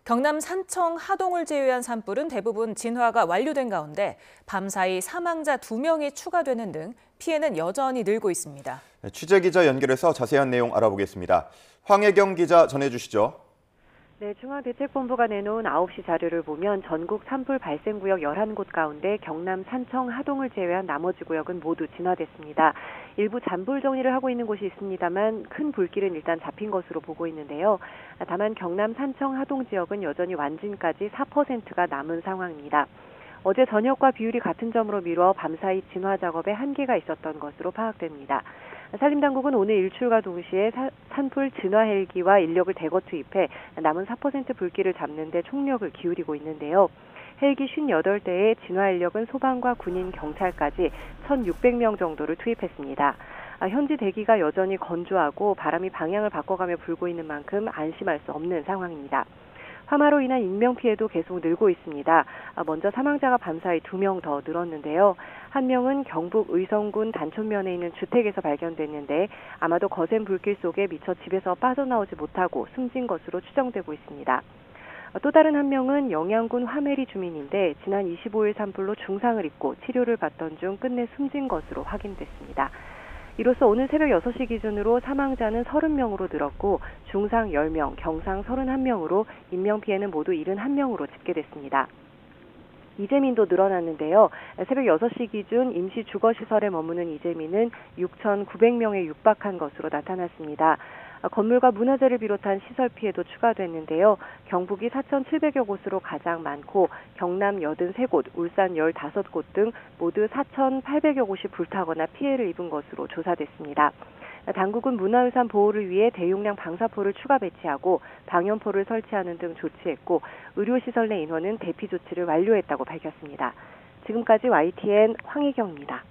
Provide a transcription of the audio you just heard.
경남 산청 하동을 제외한 산불은 대부분 진화가 완료된 가운데 밤사이 사망자 2명이 추가되는 등 피해는 여전히 늘고 있습니다. 취재기자 연결해서 자세한 내용 알아보겠습니다. 황혜경 기자 전해주시죠. 네, 중앙대책본부가 내놓은 9시 자료를 보면 전국 산불 발생 구역 11곳 가운데 경남 산청 하동을 제외한 나머지 구역은 모두 진화됐습니다. 일부 잔불 정리를 하고 있는 곳이 있습니다만 큰 불길은 일단 잡힌 것으로 보고 있는데요. 다만 경남 산청 하동 지역은 여전히 완진까지 4%가 남은 상황입니다. 어제 저녁과 비율이 같은 점으로 미뤄 밤사이 진화 작업에 한계가 있었던 것으로 파악됩니다. 산림당국은 오늘 일출과 동시에 산불 진화 헬기와 인력을 대거 투입해 남은 4% 불길을 잡는 데 총력을 기울이고 있는데요. 헬기 58대에 진화 인력은 소방과 군인, 경찰까지 1,600명 정도를 투입했습니다. 현지 대기가 여전히 건조하고 바람이 방향을 바꿔가며 불고 있는 만큼 안심할 수 없는 상황입니다. 화마로 인한 인명피해도 계속 늘고 있습니다. 먼저 사망자가 밤사이 2명 더 늘었는데요. 한 명은 경북 의성군 단촌면에 있는 주택에서 발견됐는데 아마도 거센 불길 속에 미처 집에서 빠져나오지 못하고 숨진 것으로 추정되고 있습니다. 또 다른 한 명은 영양군 화매리 주민인데 지난 25일 산불로 중상을 입고 치료를 받던 중 끝내 숨진 것으로 확인됐습니다. 이로써 오늘 새벽 6시 기준으로 사망자는 30명으로 늘었고 중상 10명, 경상 31명으로 인명피해는 모두 71명으로 집계됐습니다. 이재민도 늘어났는데요. 새벽 6시 기준 임시 주거시설에 머무는 이재민은 6,900명에 육박한 것으로 나타났습니다. 건물과 문화재를 비롯한 시설 피해도 추가됐는데요. 경북이 4,700여 곳으로 가장 많고 경남 83곳, 울산 15곳 등 모두 4,800여 곳이 불타거나 피해를 입은 것으로 조사됐습니다. 당국은 문화유산 보호를 위해 대용량 방사포를 추가 배치하고 방염포를 설치하는 등 조치했고 의료시설 내 인원은 대피 조치를 완료했다고 밝혔습니다. 지금까지 YTN 황혜경입니다.